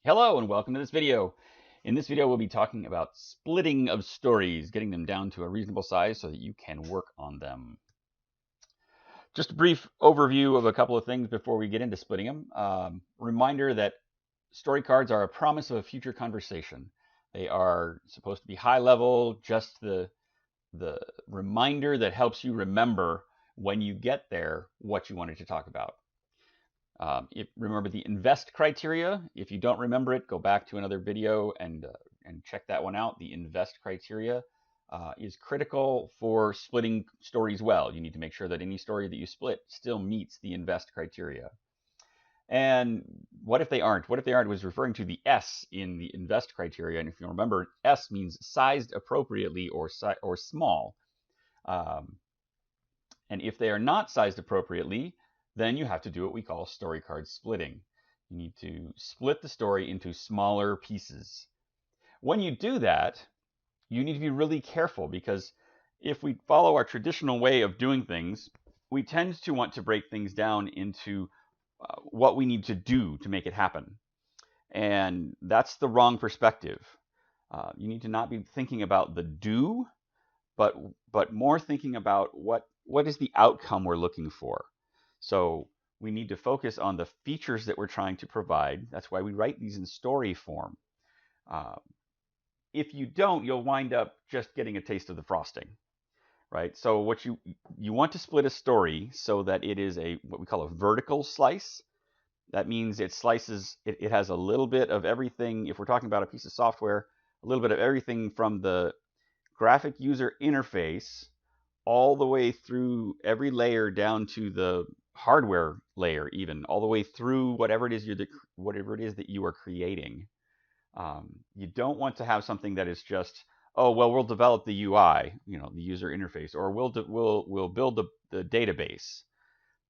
Hello and welcome to this video. In this video, we'll be talking about splitting of stories, getting them down to a reasonable size so that you can work on them. Just a brief overview of a couple of things before we get into splitting them. Reminder that story cards are a promise of a future conversation. They are supposed to be high level, just the reminder that helps you remember when you get there what you wanted to talk about. Remember the invest criteria. If you don't remember it, go back to another video and check that one out. The invest criteria is critical for splitting stories well. You need to make sure that any story that you split still meets the invest criteria. And what if they aren't? What if they aren't was referring to the S in the invest criteria. And if you remember, S means sized appropriately or small. And if they are not sized appropriately, then you have to do what we call story card splitting. You need to split the story into smaller pieces. When you do that, you need to be really careful, because if we follow our traditional way of doing things, we tend to want to break things down into what we need to do to make it happen. And that's the wrong perspective. You need to not be thinking about the do, but more thinking about what is the outcome we're looking for. So we need to focus on the features that we're trying to provide. That's why we write these in story form. If you don't, you'll wind up just getting a taste of the frosting, right? So what you want to split a story so that it is what we call a vertical slice. That means it slices, it has a little bit of everything. If we're talking about a piece of software, a little bit of everything from the graphic user interface all the way through every layer down to the hardware layer, even all the way through whatever it is that you are creating. You don't want to have something that is just, oh well, we'll develop the UI, the user interface, or we'll build the database.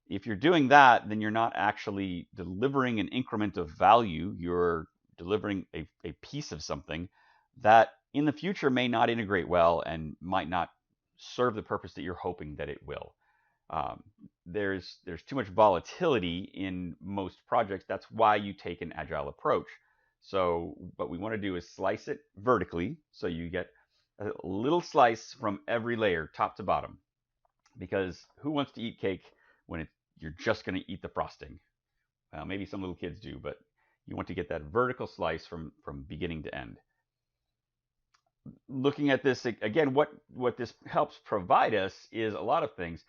If you're doing that, then you're not actually delivering an increment of value. You're delivering a piece of something that in the future may not integrate well and might not serve the purpose that you're hoping that it will. There's too much volatility in most projects. That's why you take an agile approach. So what we want to do is slice it vertically, so you get a little slice from every layer, top to bottom. Because who wants to eat cake when you're just going to eat the frosting? Well, maybe some little kids do, but you want to get that vertical slice from beginning to end. Looking at this again, what this helps provide us is a lot of things.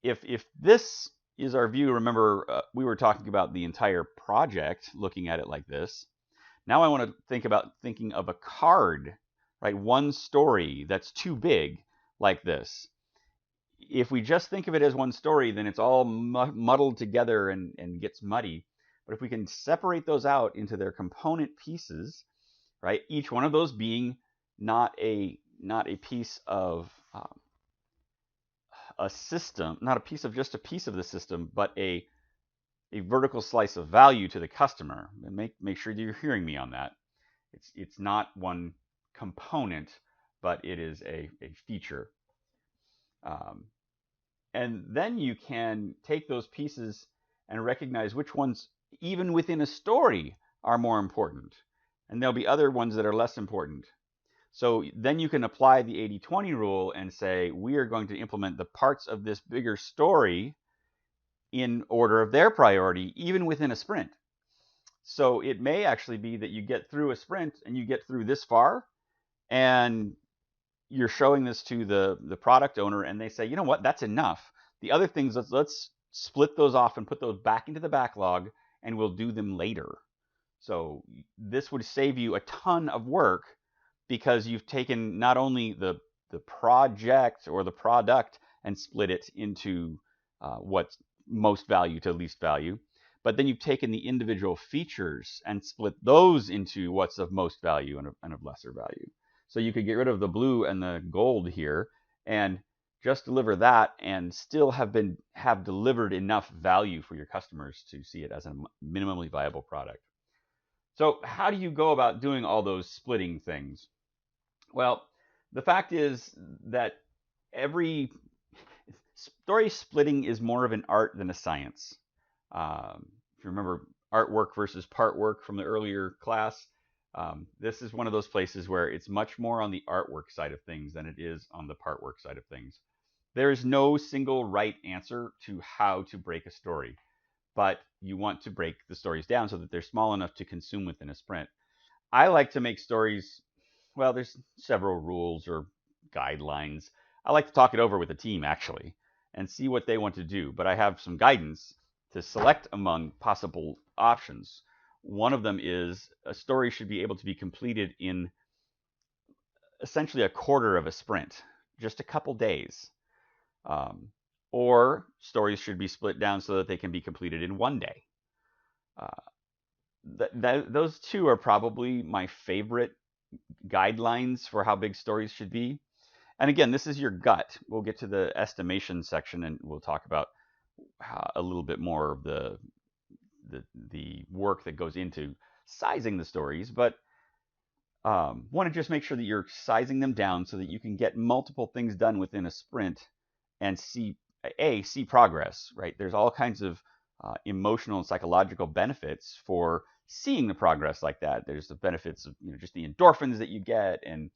If this is our view, remember we were talking about the entire project, looking at it like this. Now I want to thinking of a card, right? One story that's too big, like this. If we just think of it as one story, then it's all muddled together and gets muddy. But if we can separate those out into their component pieces, right? Each one of those being not a piece of a system, not a piece of just a piece of the system, but a vertical slice of value to the customer. And make sure that you're hearing me on that. It's not one component, but it is a feature. And then you can take those pieces and recognize which ones, even within a story, are more important. And there'll be other ones that are less important. So then you can apply the 80-20 rule and say, we are going to implement the parts of this bigger story in order of their priority, even within a sprint. So it may actually be that you get through a sprint and you get through this far, and you're showing this to the product owner, and they say, you know what, that's enough. The other things, let's split those off and put those back into the backlog, and we'll do them later. So this would save you a ton of work, because you've taken not only the project or the product and split it into what's most value to least value, but then you've taken the individual features and split those into what's of most value and of lesser value. So you could get rid of the blue and the gold here and just deliver that and still have delivered enough value for your customers to see it as a minimally viable product. So how do you go about doing all those splitting things? Well, the fact is that every story splitting is more of an art than a science. If you remember artwork versus part work from the earlier class. This is one of those places where it's much more on the artwork side of things than it is on the part work side of things. There is no single right answer to how to break a story, but you want to break the stories down so that they're small enough to consume within a sprint. I like to make stories, well, there's several rules or guidelines. I like to talk it over with the team actually and see what they want to do, but I have some guidance to select among possible options. One of them is a story should be able to be completed in essentially a quarter of a sprint, just a couple days. Or stories should be split down so that they can be completed in one day. Those two are probably my favorite guidelines for how big stories should be. And again, this is your gut. We'll get to the estimation section and we'll talk about a little bit more of the work that goes into sizing the stories, but want to just make sure that you're sizing them down so that you can get multiple things done within a sprint and see progress, right? There's all kinds of emotional and psychological benefits for seeing the progress like that. There's the benefits of just the endorphins that you get, and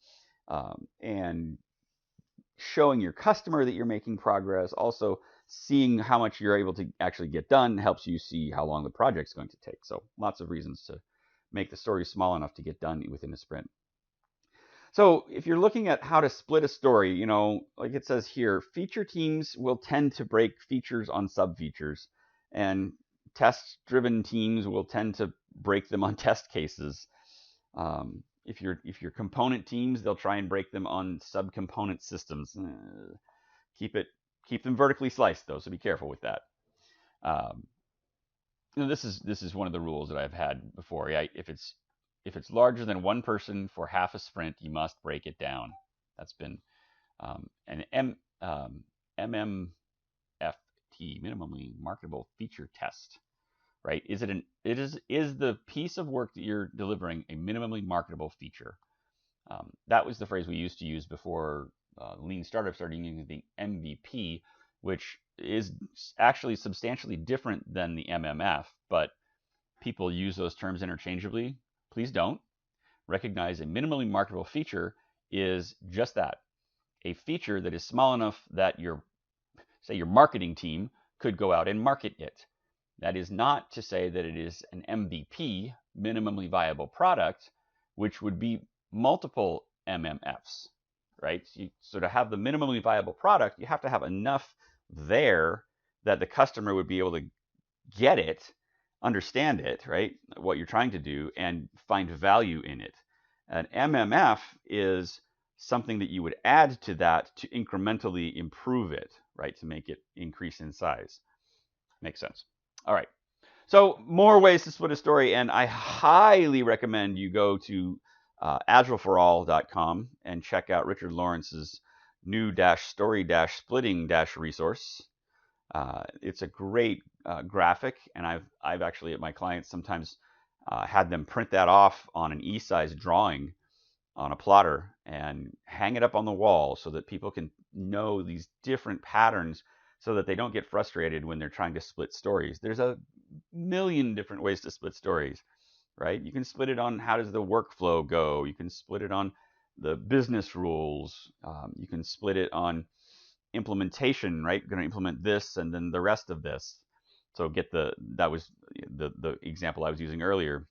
showing your customer that you're making progress. Also, seeing how much you're able to actually get done helps you see how long the project's going to take. So lots of reasons to make the story small enough to get done within a sprint. So if you're looking at how to split a story, like it says here, feature teams will tend to break features on sub-features, and test-driven teams will tend to break them on test cases. If you're component teams, they'll try and break them on sub-component systems. Keep them vertically sliced though, so be careful with that. This is one of the rules that I've had before. If it's larger than one person for half a sprint, you must break it down. That's been an MMFT, minimally marketable feature test, right? Is the piece of work that you're delivering a minimally marketable feature? That was the phrase we used to use before Lean Startup started using the MVP, which is actually substantially different than the MMF, but people use those terms interchangeably. Please don't. Recognize a minimally marketable feature is just that, a feature that is small enough that your marketing team could go out and market it. That is not to say that it is an MVP, minimally viable product, which would be multiple MMFs, right? So to have the minimally viable product, you have to have enough there that the customer would be able to get it, understand it, right? What you're trying to do, and find value in it. An MMF is something that you would add to that to incrementally improve it, right? To make it increase in size. Makes sense. All right. So more ways to split a story, and I highly recommend you go to agileforall.com and check out Richard Lawrence's new story resource. It's a great graphic, and I've actually at my clients sometimes had them print that off on an e-size drawing on a plotter and hang it up on the wall so that people can know these different patterns so that they don't get frustrated when they're trying to split stories. There's a million different ways to split stories, right? You can split it on how does the workflow go. You can split it on the business rules. You can split it on implementation, right? Going to implement this and then the rest of this. So that was the example I was using earlier.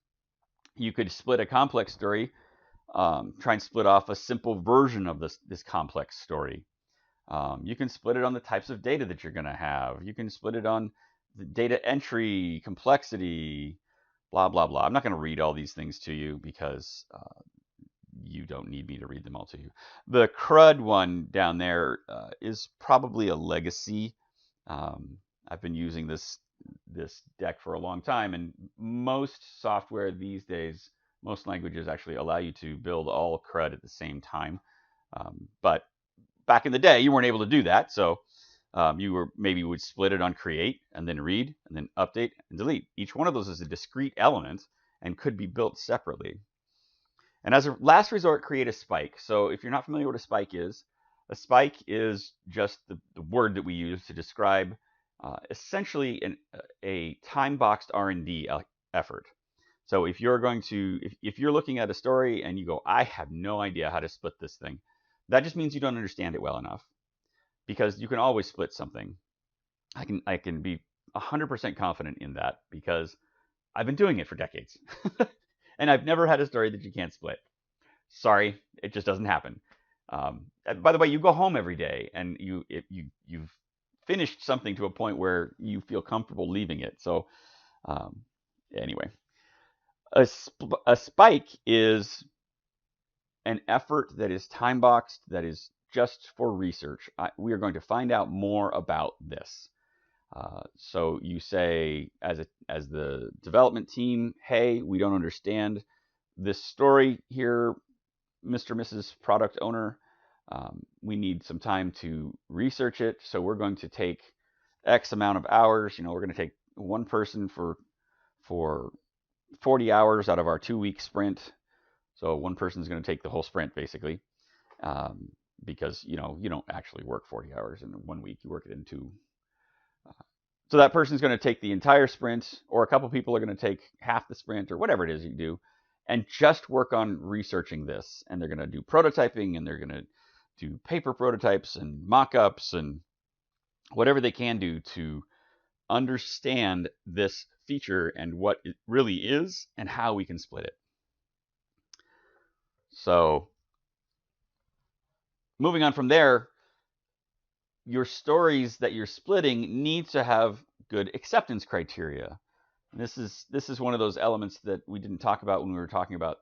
You could split a complex story, try and split off a simple version of this complex story. You can split it on the types of data that you're going to have. You can split it on the data entry, complexity, blah, blah, blah. I'm not going to read all these things to you because you don't need me to read them all to you. The CRUD one down there is probably a legacy. I've been using this deck for a long time, and most software these days, most languages actually allow you to build all CRUD at the same time. But back in the day, you weren't able to do that, so you would split it on create and then read and then update and delete. Each one of those is a discrete element and could be built separately. And as a last resort, create a spike. So if you're not familiar what a spike is just the word that we use to describe essentially a time-boxed R&D effort. So if you're going to, if you're looking at a story and you go, I have no idea how to split this thing, that just means you don't understand it well enough, because you can always split something. I can be 100% confident in that because I've been doing it for decades. And I've never had a story that you can't split. Sorry, it just doesn't happen. By the way, you go home every day and you've finished something to a point where you feel comfortable leaving it. So anyway, a spike is an effort that is time boxed, that is just for research. We are going to find out more about this. So you say, as the development team, hey, we don't understand this story here, Mr. and Mrs. Product Owner. We need some time to research it. So we're going to take X amount of hours. We're going to take one person for 40 hours out of our 2-week sprint. So one person is going to take the whole sprint, basically, because you don't actually work 40 hours in 1 week. You work it in 2. So that person's going to take the entire sprint, or a couple people are going to take half the sprint, or whatever it is you do, and just work on researching this. And they're going to do prototyping, and they're going to do paper prototypes and mock-ups and whatever they can do to understand this feature and what it really is and how we can split it. So moving on from there, your stories that you're splitting need to have good acceptance criteria. And this is one of those elements that we didn't talk about when we were talking about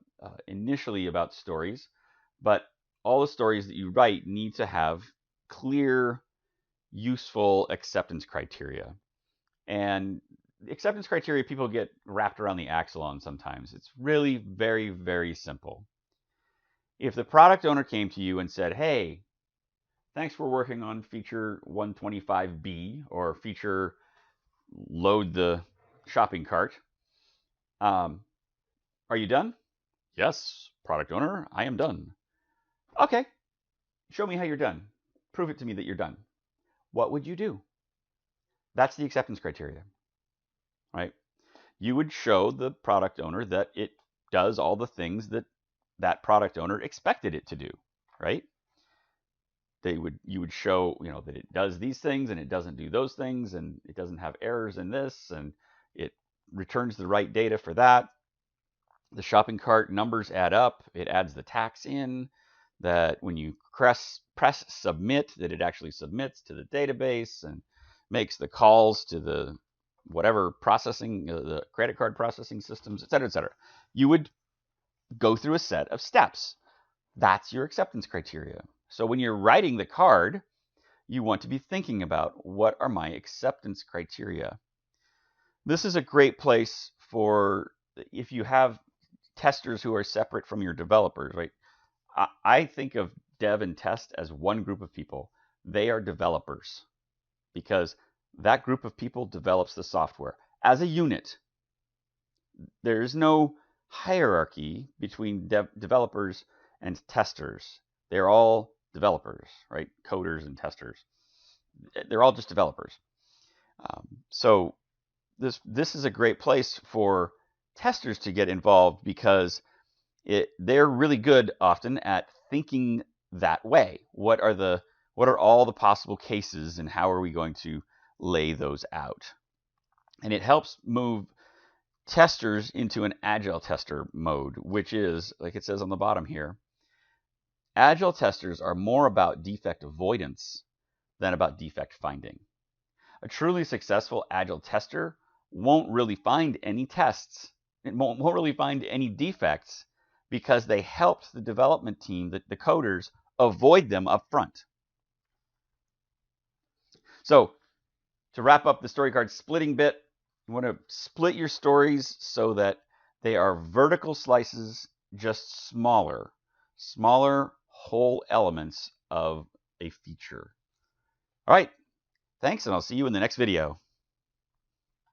initially about stories, but all the stories that you write need to have clear, useful acceptance criteria. And acceptance criteria people get wrapped around the axle on sometimes. It's really very, very simple. If the product owner came to you and said, hey, thanks for working on feature 125B, or feature load the shopping cart. Are you done? Yes, product owner, I am done. Okay, show me how you're done. Prove it to me that you're done. What would you do? That's the acceptance criteria, right? You would show the product owner that it does all the things that product owner expected it to do, right? You would show, that it does these things and it doesn't do those things, and it doesn't have errors in this, and it returns the right data for that. The shopping cart numbers add up. It adds the tax in, that when you press submit, that it actually submits to the database and makes the calls to the whatever processing, the credit card processing systems, et cetera, et cetera. You would go through a set of steps. That's your acceptance criteria. So when you're writing the card, you want to be thinking about, what are my acceptance criteria? This is a great place for if you have testers who are separate from your developers, right? I think of dev and test as one group of people. They are developers, because that group of people develops the software as a unit. There is no hierarchy between developers and testers. They're all developers, right? Coders and testers. They're all just developers. So this is a great place for testers to get involved, because they're really good often at thinking that way. What are all the possible cases, and how are we going to lay those out? And it helps move testers into an agile tester mode, which is, like it says on the bottom here, agile testers are more about defect avoidance than about defect finding. A truly successful agile tester won't really find any tests. It won't really find any defects, because they helped the development team, the coders, avoid them up front. So to wrap up the story card splitting bit, you want to split your stories so that they are vertical slices, just smaller whole elements of a feature. All right, thanks, and I'll see you in the next video.